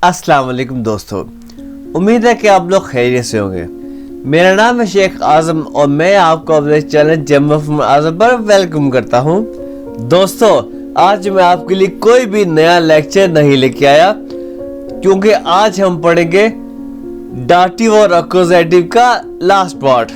अस्सलाम वालेकुम दोस्तों, उम्मीद है कि आप लोग खैरियत से होंगे। मेरा नाम है शेख आजम और मैं आपको अपने चैनल जेम ऑफ आजम पर वेलकम करता हूं। दोस्तों, आज मैं आपके लिए कोई भी नया लेक्चर नहीं लेके आया, क्योंकि आज हम पढ़ेंगे डाटिव और अक्यूजेटिव का लास्ट पार्ट।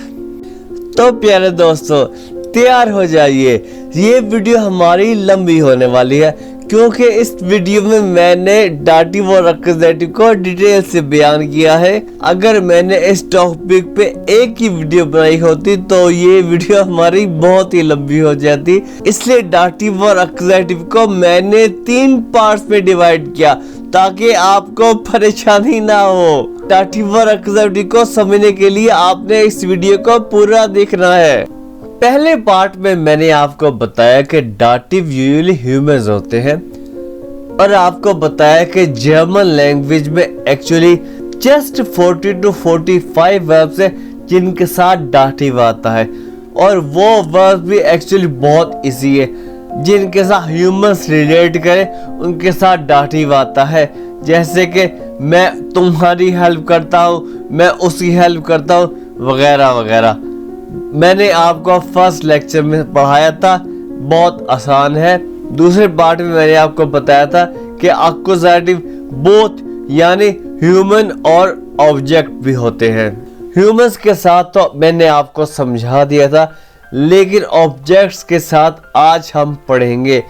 तो प्यारे दोस्तों, तैयार हो जाइए। ये वीडियो हमारी लंबी होने वाली है, क्योंकि इस वीडियो में मैंने डाटिव और अक्यूजेटिव को डिटेल से बयान किया है। अगर मैंने इस टॉपिक पे एक ही वीडियो बनाई होती तो ये वीडियो हमारी बहुत ही लंबी हो जाती, इसलिए डाटिव और अक्यूजेटिव को मैंने 3 पार्ट्स में डिवाइड किया ताकि आपको परेशानी ना हो। डाटिव और अक्यूजेटिव को समझने के लिए आपने इस वीडियो को पूरा देखना है। पहले पार्ट में मैंने आपको बताया कि डाटिव यूजुअली ह्यूमंस होते हैं, और आपको बताया कि जर्मन लैंग्वेज में एक्चुअली जस्ट 40 to 45 वर्ब्स है जिनके साथ डाटिव आता है, और वो वर्ब भी एक्चुअली बहुत इजी है। जिनके साथ ह्यूमंस रिलेट करें उनके साथ डाटिव आता है, जैसे कि मैं तुम्हारी हेल्प करता हूँ, मैं उसकी हेल्प करता हूँ, वगैरह वगैरह। मैंने आपको फर्स्ट लेक्चर में पढ़ाया था, बहुत आसान है। दूसरे पार्ट में मैंने आपको बताया था कि अक्यूजेटिव बोथ यानी ह्यूमन और ऑब्जेक्ट भी होते हैं। ह्यूमंस के साथ तो मैंने आपको समझा दिया था, लेकिन ऑब्जेक्ट्स के साथ आज हम पढ़ेंगे।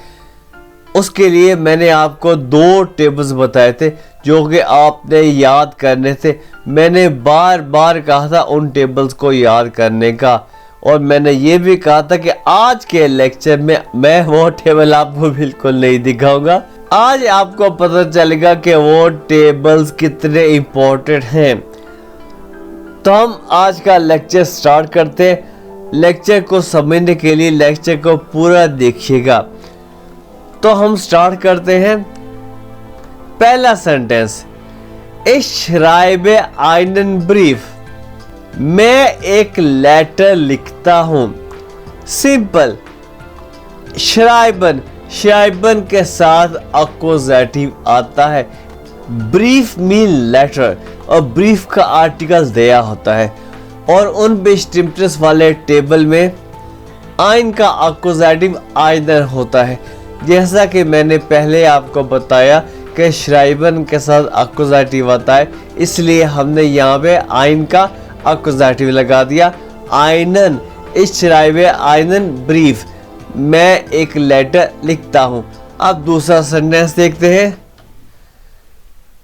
उसके लिए मैंने आपको 2 टेबल्स बताए थे जो कि आपने याद करने थे। मैंने बार बार कहा था उन टेबल्स को याद करने का, और मैंने ये भी कहा था कि आज के लेक्चर में मैं वो टेबल आपको बिल्कुल नहीं दिखाऊंगा। आज आपको पता चलेगा कि वो टेबल्स कितने इंपॉर्टेंट हैं। तो हम आज का लेक्चर स्टार्ट करते हैं। लेक्चर को समझने के लिए लेक्चर को पूरा देखिएगा। तो हम स्टार्ट करते हैं। पहला sentence, Ich schreibe einen Brief। मैं एक लेटर लिखता हूँ। सिंपल। श्राइबन के साथ अक्यूजेटिव आता है। ब्रीफ मीन लेटर, और ब्रीफ का आर्टिकल दिया होता है, और उन बेस्टिम्प्टस वाले टेबल में आइन का अक्यूजेटिव आइनर होता है। जैसा कि मैंने पहले आपको बताया कि श्राइबन के साथ अक्यूजेटिव आता है, इसलिए हमने यहाँ पे आइन का अक्यूजेटिव लगा दिया। आइनन, इस श्राइबे आइनन ब्रीफ, मैं एक लेटर लिखता हूँ। अब दूसरा सेंटेंस देखते हैं।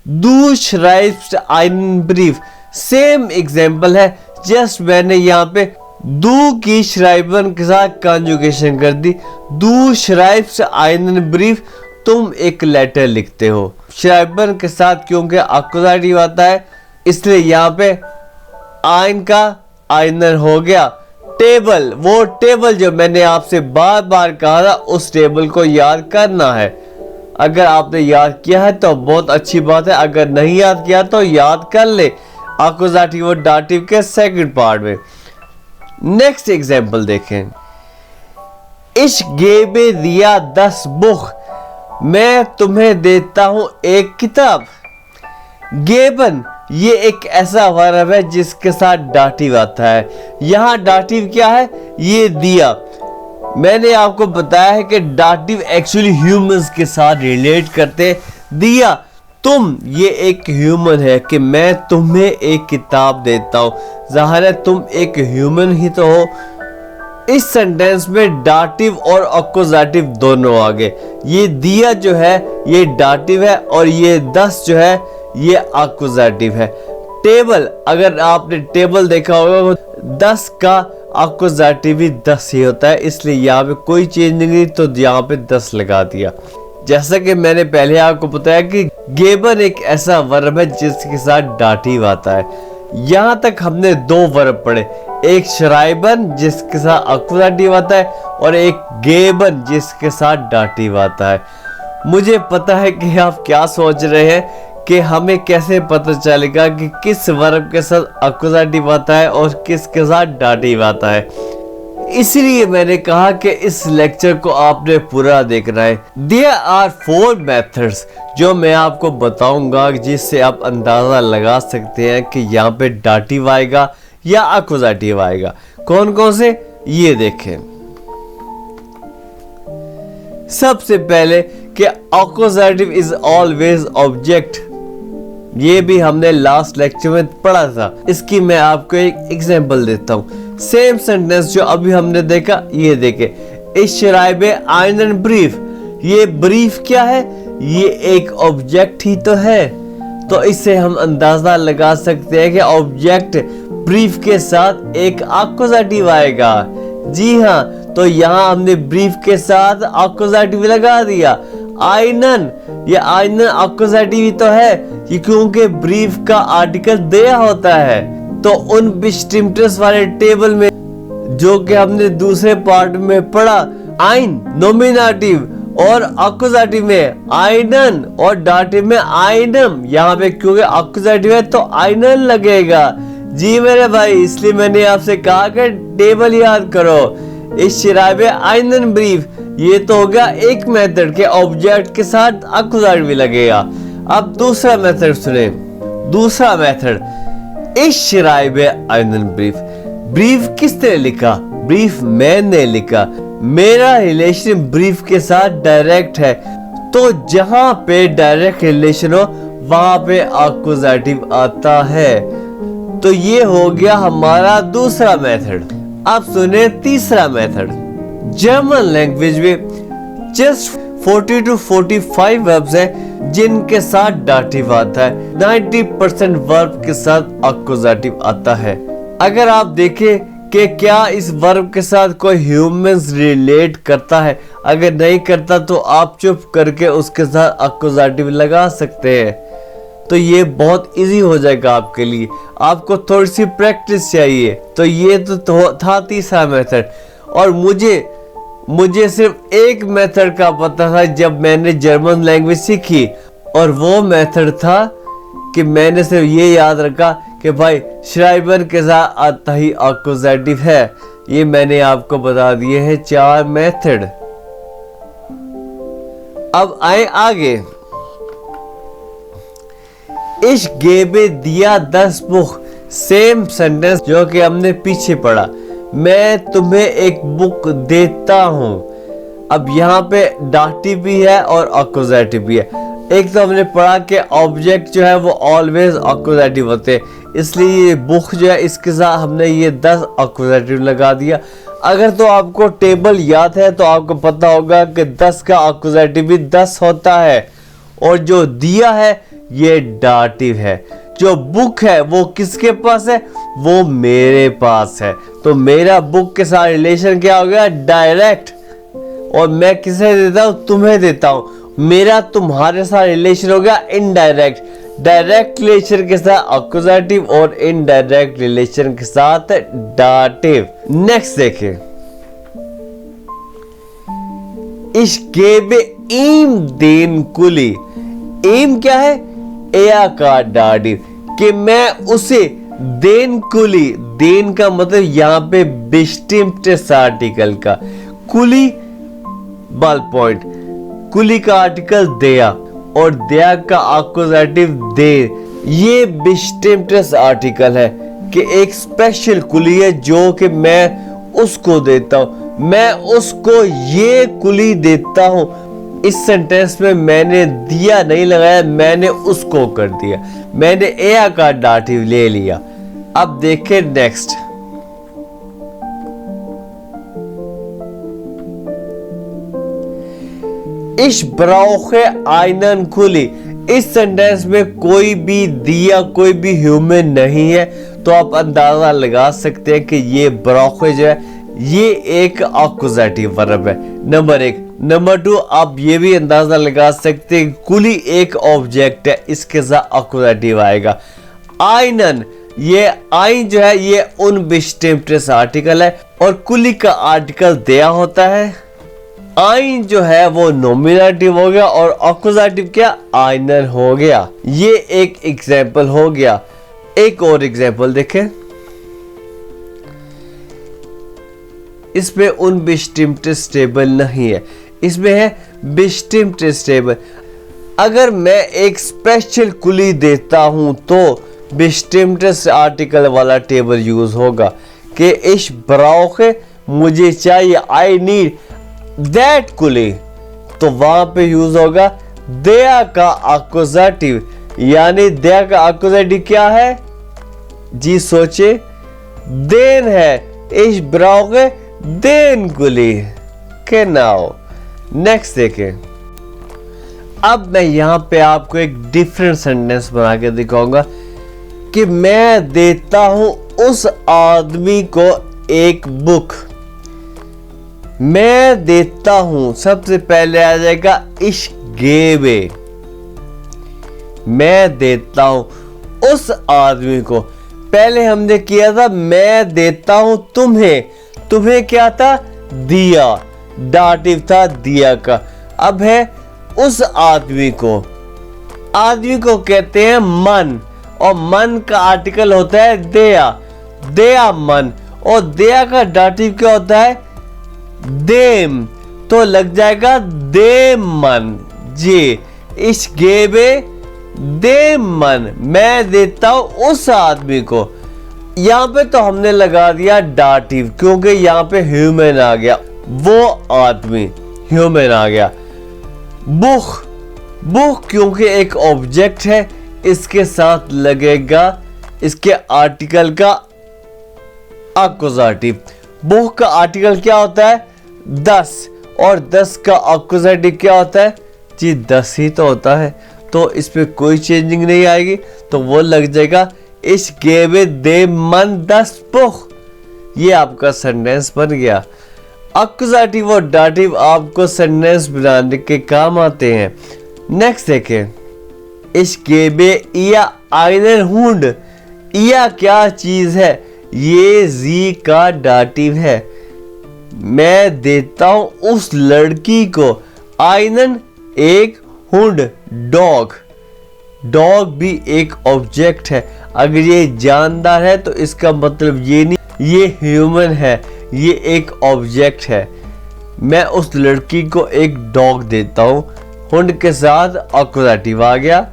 Du schreibst einen Brief। Same example है, जस्ट मैंने यहाँ पे दू की श्राइबन के साथ कंजुगेशन कर दी। Du schreibst einen Brief, तुम एक लेटर लिखते हो। श्राइबन के साथ क्योंकि अक्यूजेटिव आता है, इसलिए यहाँ पे आइन का आइनर हो गया। टेबल, वो टेबल जो मैंने आपसे बार बार कहा था, उस टेबल को याद करना है। अगर आपने याद किया है तो बहुत अच्छी बात है, अगर नहीं याद किया तो याद कर ले अक्यूजेटिव और डाटिव के सेकंड पार्ट में। नेक्स्ट एग्जाम्पल देखें। Ich gebe dir das Buch। मैं तुम्हें देता हूं एक किताब। गेबन, ये एक ऐसा वर्ब है जिसके साथ डाटिव आता है। यहाँ डाटिव क्या है? ये दिया। मैंने आपको बताया है कि डाटिव एक्चुअली ह्यूमंस के साथ रिलेट करते। दिया, तुम, ये एक ह्यूमन है कि मैं तुम्हें एक किताब देता हूँ। जाहिर है तुम एक ह्यूमन ही तो हो। इस सेंटेंस में डाटिव और अक्यूजेटिव दोनों आ गए। ये दिया जो है ये डाटिव है, और ये 10 जो है ये अक्यूजेटिव है। टेबल, अगर आपने टेबल देखा होगा, 10 का अक्यूजेटिव भी 10 ही होता है, इसलिए यहाँ पे कोई चेंज नहीं, तो यहाँ पे 10 लगा दिया। जैसा कि मैंने पहले आपको बताया कि गेबन एक ऐसा वर्ब है जिसके साथ डाटिव आता है। यहाँ तक हमने 2 वर्ब पढ़े, एक श्राइबन जिसके साथ अक्यूजेटिव आता है, और एक गेबन जिसके साथ डाटिव आता है। मुझे पता है कि आप क्या सोच रहे हैं कि हमें कैसे पता चलेगा कि किस वर्ब के साथ अक्यूजेटिव आता है और किसके साथ डाटिव आता है। इसलिए मैंने कहा कि इस लेक्चर को आपने पूरा देखना है। There are 4 मेथड्स जो मैं आपको बताऊंगा जिससे आप अंदाजा लगा सकते हैं कि यहाँ पे डाटिव आएगा या अक्यूजेटिव आएगा। कौन कौन से, ये देखें। सबसे पहले कि अक्यूजेटिव इज ऑलवेज ऑब्जेक्ट, ये भी हमने लास्ट लेक्चर में पढ़ा था। इसकी मैं आपको एक एग्जांपल देता हूँ। सेम सेंटेंस जो अभी हमने देखा, ये देखे, इस शराबे आइनन ब्रीफ, ये ब्रीफ क्या है, ये एक ऑब्जेक्ट ही तो है। तो इससे हम अंदाजा लगा सकते हैं कि ऑब्जेक्ट ब्रीफ के साथ एक अक्यूजेटिव आएगा। जी हाँ, तो यहाँ हमने ब्रीफ के साथ अक्यूजेटिव लगा दिया। आइनन, ये आइनन अक्यूजेटिव ही तो है, ये क्योंकि ब्रीफ का आर्टिकल दिया होता है। तो उन बिस्टिम्टस वाले टेबल में जो कि हमने दूसरे पार्ट में पढ़ा, आइन नोमिनेटिव और अक्यूजेटिव में आइनन और डाटिव में आइनम, यहाँ पे क्योंकि अक्यूजेटिव है तो आइनन लगेगा। जी मेरे भाई, इसलिए मैंने आपसे कहा कि टेबल याद करो। इस शराबे आइनन ब्रीफ, ये तो हो गया एक मेथड के ऑब्जेक्ट के साथ अक्यूजेटिव भी लगेगा। अब दूसरा मेथड सुने। दूसरा मेथड, इस शराबे आइनन ब्रीफ, ब्रीफ किसने लिखा, ब्रीफ मैंने लिखा, मेरा रिलेशन ब्रीफ के साथ डायरेक्ट है। तो जहां पे डायरेक्ट रिलेशन हो वहां पे अक्यूजेटिव आता है। तो ये हो गया हमारा दूसरा मेथड। अब सुने तीसरा मेथड। जर्मन लैंग्वेज में जस्ट 40 to 45 वर्ब्स हैं जिनके साथ डाटिव आता है। 90% वर्ब के साथ अक्यूजेटिव आता है। अगर आप देखें कि क्या इस वर्ब के साथ कोई ह्यूमंस रिलेट करता है, अगर नहीं करता तो आप चुप करके उसके साथ अक्यूजेटिव लगा सकते हैं। तो ये बहुत इजी हो जाएगा आपके लिए। आपको थोड़ी सी प्रैक्टिस चाहिए। तो ये तो था तीसरा मेथड। और मुझे सिर्फ एक मेथड का पता था जब मैंने जर्मन लैंग्वेज सीखी, और वो मेथड था कि मैंने सिर्फ ये याद रखा कि भाई श्राइबर के साथ आता ही अक्यूजेटिव है। ये मैंने आपको बता दिए हैं 4 मेथड। अब आए आगे। इश गेबे दिया 10 बुक, सेम सेंटेंस जो कि हमने पीछे पढ़ा। मैं तुम्हें एक बुक देता हूं। अब यहाँ पे डाटिव भी है और अक्यूजेटिव भी है। एक तो हमने पढ़ा कि ऑब्जेक्ट जो है वो ऑलवेज अक्यूजेटिव होते हैं, इसलिए ये बुक जो है इसके साथ हमने ये 10 अक्यूजेटिव लगा दिया। अगर तो आपको टेबल याद है तो आपको पता होगा कि 10 का अक्यूजेटिव भी 10 होता है, और जो दिया है ये डाटिव है। जो बुक है वो किसके पास है, वो मेरे पास है। तो मेरा बुक के साथ रिलेशन क्या हो गया, डायरेक्ट। और मैं किसे देता हूं, तुम्हें देता हूं। मेरा तुम्हारे साथ रिलेशन हो गया इनडायरेक्ट। डायरेक्ट रिलेशन के साथ अक्यूजेटिव और इनडायरेक्ट रिलेशन के साथ डाटिव। नेक्स्ट देखें। इश गेबे ईम देन कुली, ईम क्या है, एया का डाटिव, कि मैं उसे देन कुली, देन का मतलब यहाँ पे बिस्टिम्प्ट आर्टिकल का, कुली बॉल पॉइंट, कुली का आर्टिकल दया और दया का अक्यूजेटिव दे। ये बिस्टिम्प्ट आर्टिकल है कि एक स्पेशल कुली है जो कि मैं उसको देता हूं, मैं उसको ये कुली देता हूं। इस सेंटेंस में मैंने दिया नहीं लगाया, मैंने उसको कर दिया, मैंने एया का डाटिव ले लिया। अब देखें नेक्स्ट। इश ब्राउखे आइनन खुली, इस सेंटेंस में कोई भी दिया, कोई भी ह्यूमन नहीं है, तो आप अंदाजा लगा सकते हैं कि ये ब्राउखे जो है ये एक अक्यूजेटिव वर्ब है, नंबर 1। नंबर 2, आप ये भी अंदाजा लगा सकते हैं कुली एक ऑब्जेक्ट है, इसके साथ अक्यूजेटिव आएगा। आइनन, ये आइन जो है ये उन बिस्टिम्प्ट आर्टिकल है और कुली का आर्टिकल दिया होता है। आइन जो है वो नॉमिनेटिव हो गया और अक्यूजेटिव क्या, आइनन हो गया। ये एक एग्जाम्पल हो गया। एक और एग्जाम्पल देखें। इसमें उन bestimmte स्टेबल नहीं है, इसमें है bestimmte स्टेबल। अगर मैं एक स्पेशल कुली देता हूं तो bestimmte आर्टिकल वाला टेबल यूज होगा कि ich brauche, मुझे चाहिए, आई नीड दैट कुली, तो वहां पे यूज होगा der का एक्यूजेटिव। यानी der का एक्यूजेटिव क्या है जी, सोचे, den है, ich brauche den कुली। genau, नेक्स्ट देखें। अब मैं यहां पे आपको एक डिफरेंट सेंटेंस बना के दिखाऊंगा कि मैं देता हूं उस आदमी को एक बुक। मैं देता हूं, सबसे पहले आ जाएगा ich gebe, मैं देता हूं उस आदमी को। पहले हमने किया था मैं देता हूं तुम्हें, तुम्हें क्या था, दिया, डाटिव था दिया का। अब है उस आदमी को, आदमी को कहते हैं मन, और मन का आर्टिकल होता है देया, देया मन, और देया का डाटिव क्या होता है, देम, तो लग जाएगा देम मन जी। ich gebe dem मन, मैं देता हूं उस आदमी को। यहां पे तो हमने लगा दिया डाटिव क्योंकि यहां पे ह्यूमन आ गया, वो आदमी ह्यूमन आ गया। बुक, बुक क्योंकि एक ऑब्जेक्ट है, इसके साथ लगेगा इसके आर्टिकल का एक्यूजेटिव। बुक का आर्टिकल क्या होता है, 10, और 10 का एक्यूजेटिव क्या होता है जी, 10 ही तो होता है, तो इस पे कोई चेंजिंग नहीं आएगी, तो वो लग जाएगा ich gebe dem Mann das Buch। ये आपका सेंटेंस बन गया। एक्यूजेटिव और डाटिव आपको सेंटेंस बनाने के काम आते हैं। नेक्स्ट देखें, ich gebe ihr einen Hund, ihr क्या चीज है, ये जी का डाटिव है। मैं देता हूं उस लड़की को, einen एक, हुंड डॉग, डॉग भी एक ऑब्जेक्ट है। अगर ये जानदार है तो इसका मतलब ये नहीं ये ह्यूमन है, ये एक ऑब्जेक्ट है। मैं उस लड़की को एक डॉग देता हूं, हुंड के साथ एक्यूजेटिव आ गया,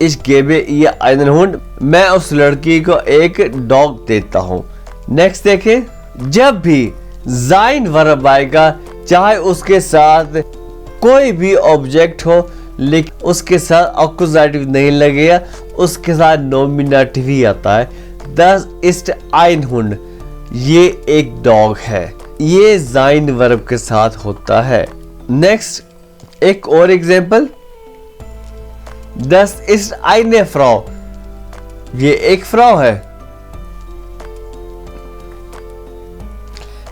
ich gebe ihr einen Hund, मैं उस लड़की को एक डॉग देता हूं। नेक्स्ट देखें, जब भी sein वर्ब आएगा, चाहे उसके साथ कोई भी ऑब्जेक्ट हो लेकिन उसके साथ एक्यूजेटिव नहीं लगेगा, उसके साथ नॉमिनेटिव ही आता है। Das ist ein Hund, ये एक डॉग है, ये sein वर्ब के साथ होता है। नेक्स्ट एक और example, Das ist eine Frau, ये एक फ्रॉ है,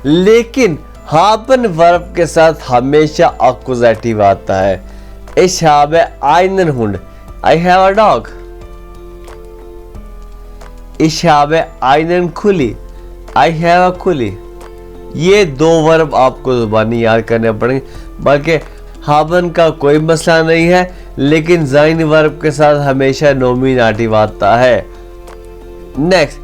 लेकिन haben वर्ब के साथ हमेशा एक्यूजेटिव आता है। Ich habe einen Hund, I have a dog। Ich habe einen Kuli, I have a Kuli। ये दो वर्ब आपको जुबानी याद करने पड़ेंगे, बल्कि haben का कोई मसला नहीं है, लेकिन sein वर्ब के साथ हमेशा नॉमिनेटिव आता है। नेक्स्ट,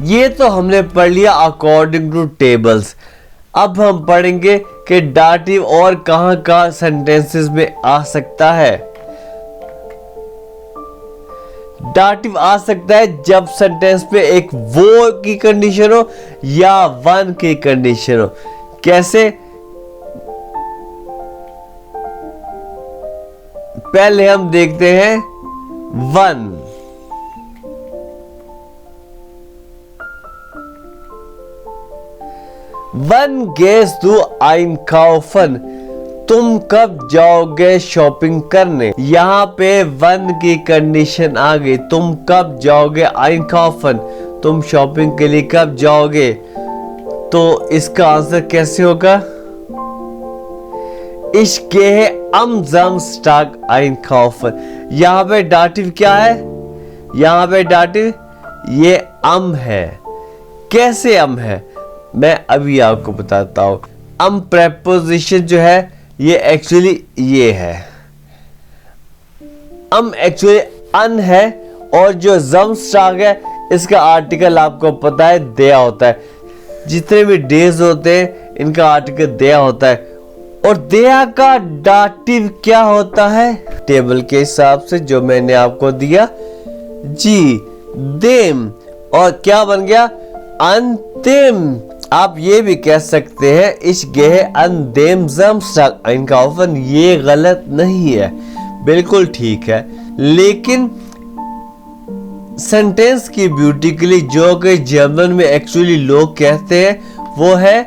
ये तो हमने पढ़ लिया अकॉर्डिंग टू टेबल्स। अब हम पढ़ेंगे कि डाटिव और कहां सेंटेंसेस में आ सकता है। डाटिव आ सकता है जब सेंटेंस पे एक वो की कंडीशन हो या वन की कंडीशन हो। कैसे, पहले हम देखते हैं one. Wann gehst du einkaufen? तुम कब जाओगे शॉपिंग करने। यहाँ पे वन की कंडीशन आ गई, तुम कब जाओगे einkaufen, तुम शॉपिंग के लिए कब जाओगे। तो इसका आंसर कैसे होगा, Ich gehe am Samstag einkaufen। यहाँ पे डाटिव क्या है, यहाँ पे डाटिव ये am है। कैसे am है, मैं अभी आपको बताता हूं। am प्रेपोजिशन जो है ये एक्चुअली ये है, am एक्चुअली अन है, और जो Samstag है इसका आर्टिकल आपको पता है दिया होता है। जितने भी डेज होते हैं इनका आर्टिकल दिया होता है। और दिया का डाटिव क्या होता है? टेबल के हिसाब से जो मैंने आपको दिया जी, देम। और क्या बन गया? अंतिम। आप ये भी कह सकते हैं इस गेह अंदेम जमस्टक। इनका ऑप्शन ये गलत नहीं है, बिल्कुल ठीक है। लेकिन सेंटेंस की ब्यूटी के लिए जो कि जर्मन में एक्चुअली लोग कहते हैं वो है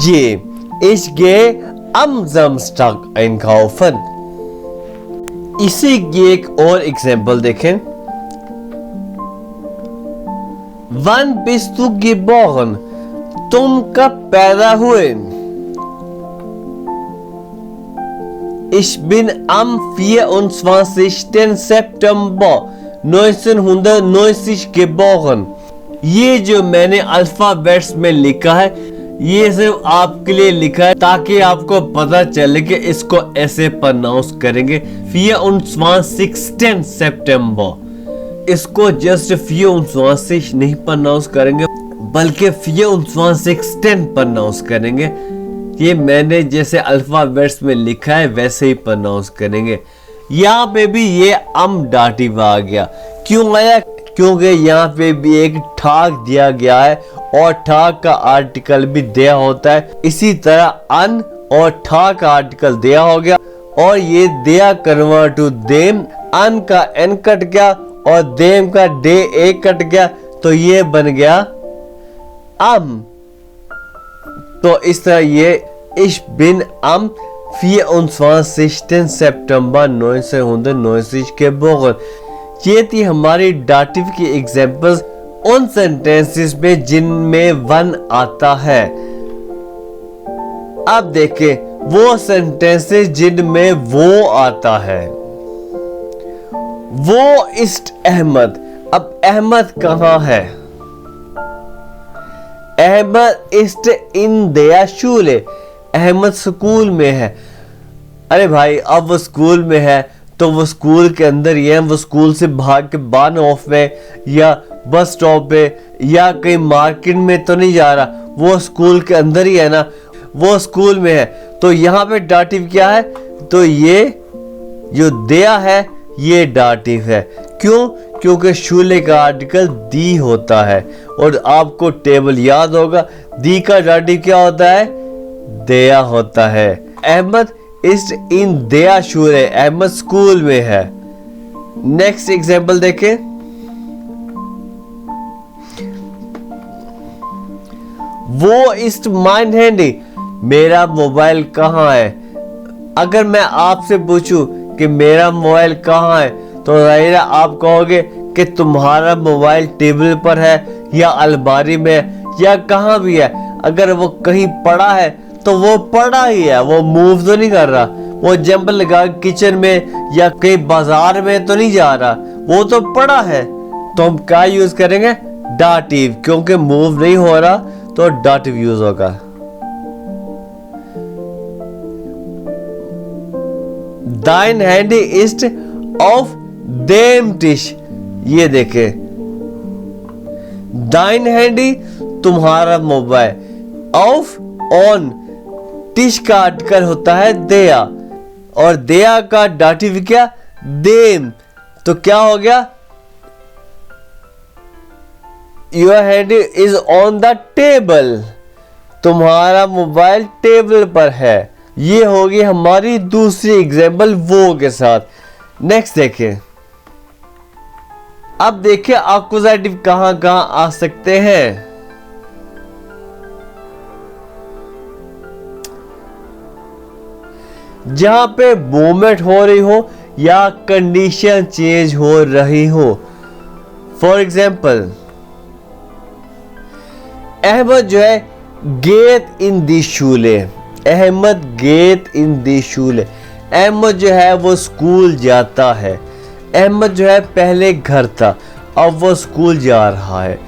ये इस गे अम जमस्टक। इनका ऑप्शन। इसी की एक और एग्जांपल देखें। वन बिस्ट तू geboren? तुम कब पैदा हुए? Ich bin am 24. September 1990 geboren। ये जो मैंने अल्फाबेट्स में लिखा है ये सिर्फ आपके लिए लिखा है ताकि आपको पता चले कि इसको ऐसे प्रोनाउंस करेंगे 24. सितंबर। इसको जस्ट 24 नहीं प्रोनाउंस करेंगे बल्कि 24 प्रोनाउंस करेंगे। ये मैंने जैसे अल्फाबेट्स में लिखा है वैसे ही प्रोनाउंस करेंगे। यहाँ पे भी ये अम डाटिव आ गया। क्यों आया? क्योंकि यहाँ पे भी एक ठाक दिया गया है और ठाक का आर्टिकल भी दिया होता है। इसी तरह अन और ठाक का आर्टिकल दिया हो गया और ये दिया कन्वर्ट टू देम। अन का एन कट गया और देम का डे ए कट गया तो ये बन गया अम। तो इस तरह ये Ich bin am 24. September 1990 geboren। ये थी हमारी डाटिव की एग्जांपल्स उन सेंटेंसेस में जिनमें वन आता है। अब देखें वो सेंटेंसेस जिनमें वो आता है। वो इस्ट अहमद। अब अहमद कहाँ है? अहमद इस्ट इन दया शूले। अहमद स्कूल में है। अरे भाई अब वो स्कूल में है तो वो स्कूल के अंदर ही है। वो स्कूल से भाग के बान ऑफ में या बस स्टॉप पे या कहीं मार्केट में तो नहीं जा रहा, वो स्कूल के अंदर ही है ना, वो स्कूल में है। तो यहाँ पे डाटिव क्या है? तो ये जो दिया है ये डाटिव है। क्यों? क्योंकि शूले का आर्टिकल दी होता है और आपको टेबल याद होगा दी का डाटिव क्या होता है? दिया होता है। अहमद इज इन दिया शूले। अहमद स्कूल में है। नेक्स्ट एग्जांपल देखें। वो इस्ट माइन हैंडी। मेरा मोबाइल कहाँ है? अगर मैं आपसे पूछूं कि मेरा मोबाइल कहाँ है तो जाहिर आप कहोगे कि तुम्हारा मोबाइल टेबल पर है या अलमारी में या कहाँ भी है। अगर वो कहीं पड़ा है तो वो पड़ा ही है, वो मूव तो नहीं कर रहा। वो जंप लगा किचन में या कहीं बाजार में तो नहीं जा रहा, वो तो पड़ा है। तो हम क्या यूज करेंगे? डाटिव। क्योंकि मूव नहीं हो रहा तो डाटिव यूज होगा। दाइन हैंडी इस्ट ऑफ देम टिश। ये देखे दाइन हैंडी तुम्हारा मोबाइल, ऑफ ऑन, टिश का आर्टिकल होता है दिया और दिया का डाटिव क्या? देम। तो क्या हो गया? Your hand is on the table. तुम्हारा मोबाइल टेबल पर है। ये होगी हमारी दूसरी एग्जाम्पल वो के साथ। नेक्स्ट देखें। अब देखिए एक्कुजेटिव कहां कहां आ सकते हैं। जहां पे मूवमेंट हो रही हो या कंडीशन चेंज हो रही हो। फॉर एग्जाम्पल अहमद जो है get in the school. Ahmad get in the school. Ahmad जो है वो स्कूल जाता है। अहमद जो है पहले घर था, अब वो स्कूल जा रहा है,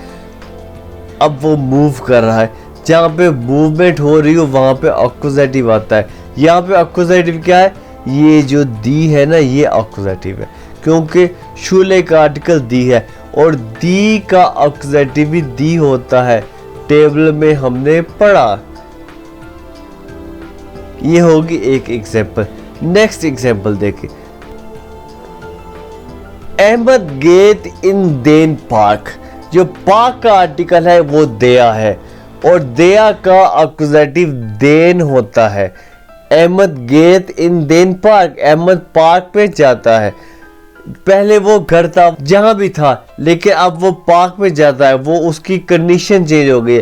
अब वो मूव कर रहा है। जहाँ पे मूवमेंट हो रही हो वहां पे एक्कुजेटिव आता है। यहाँ पे एक्कुजेटिव क्या है? ये जो दी है ना ये एक्कुजेटिव है क्योंकि शूले का आर्टिकल दी है और दी का ऑक्जेटिव भी दी होता है, टेबल में हमने पढ़ा। ये होगी एक एग्जाम्पल। नेक्स्ट एग्जाम्पल देखिए, Ahmad get in then park. जो पार्क का आर्टिकल है वो दया है और दया का ऑक्जेटिव देन होता है। Ahmad get in then park, Ahmad park पे जाता है। पहले वो घर था जहां भी था, लेकिन अब वो पार्क में जाता है, वो उसकी कंडीशन चेंज हो गई,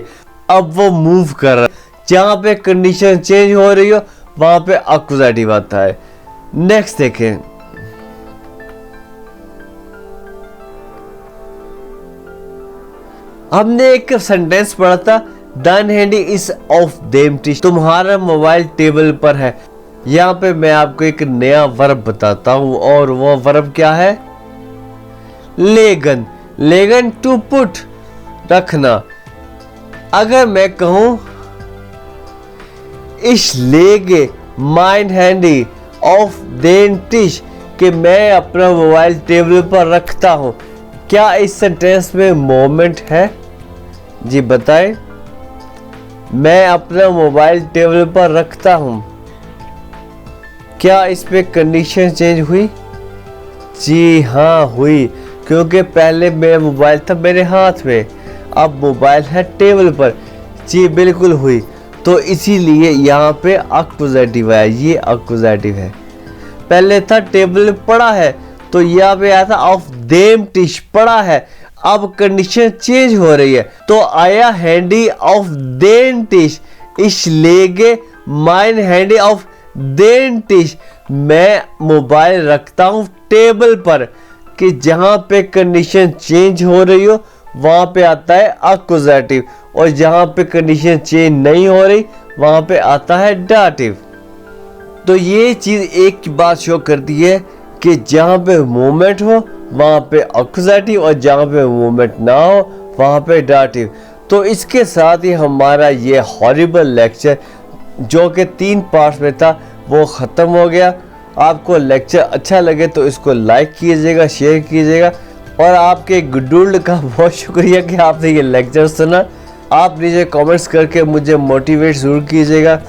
अब वो मूव कर रहा है। जहां पे कंडीशन चेंज हो रही हो वहां पे एक्यूजेटिव आता है। नेक्स्ट देखें, हमने एक सेंटेंस पढ़ा था, the handy is of them T, तुम्हारा मोबाइल टेबल पर है। यहाँ पे मैं आपको एक नया वर्ब बताता हूं और वो वर्ब क्या है, लेगन। लेगन टू पुट, रखना। अगर मैं कहूं इस लेगे माइन हैंडी ऑफ देन टिश, कि मैं अपना मोबाइल टेबल पर रखता हूं, क्या इस सेंटेंस में मोमेंट है? जी बताएं। मैं अपना मोबाइल टेबल पर रखता हूं, क्या इस पे कंडीशन चेंज हुई? जी हाँ हुई, क्योंकि पहले मेरा मोबाइल था मेरे हाथ में, अब मोबाइल है टेबल पर। जी बिल्कुल हुई। तो इसीलिए यहाँ पे एक्यूजेटिव है, ये एक्यूजेटिव है। पहले था टेबल पड़ा है, तो यहाँ पे आया था ऑफ देम टिश, पड़ा है। अब कंडीशन चेंज हो रही है, तो आया हैंडी ऑफ देन टिश, इस लेगे माइन हैंडी ऑफ देन टिश। मैं मोबाइल रखता हूं टेबल पर, कि जहां पे कंडीशन चेंज हो रही हो वहां पे आता है एक्यूजेटिव, और जहां पे कंडीशन चेंज नहीं हो रही वहां पे आता है डाटिव। तो ये चीज एक बात शो करती है कि जहां पे मूवमेंट हो वहां पे एक्यूजेटिव, और जहां पे मूवमेंट ना हो वहां पे डाटिव। तो इसके साथ ही हमारा ये हॉरिबल लेक्चर, जो कि 3 पार्ट्स में था, वो ख़त्म हो गया। आपको लेक्चर अच्छा लगे तो इसको लाइक कीजिएगा, शेयर कीजिएगा, और आपके गुडुल्ड का बहुत शुक्रिया कि आपने ये लेक्चर सुना। आप नीचे कमेंट्स करके मुझे मोटिवेट ज़रूर कीजिएगा।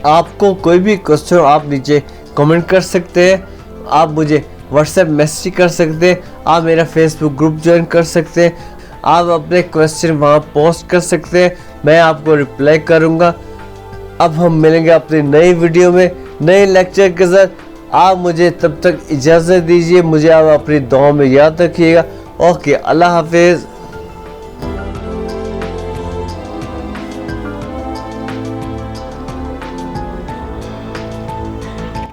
आपको कोई भी क्वेश्चन आप नीचे कमेंट कर सकते हैं, आप मुझे व्हाट्सएप मैसेज कर सकते हैं, आप मेरा फेसबुक ग्रुप ज्वाइन कर सकते हैं, आप अपने क्वेश्चन वहाँ पोस्ट कर सकते हैं, मैं आपको रिप्लाई करूँगा। अब हम मिलेंगे अपनी नई वीडियो में नए लेक्चर के साथ। आप मुझे तब तक इजाज़त दीजिए, मुझे आप अपनी दुआ में याद रखिएगा। ओके, अल्लाह हाफिज़।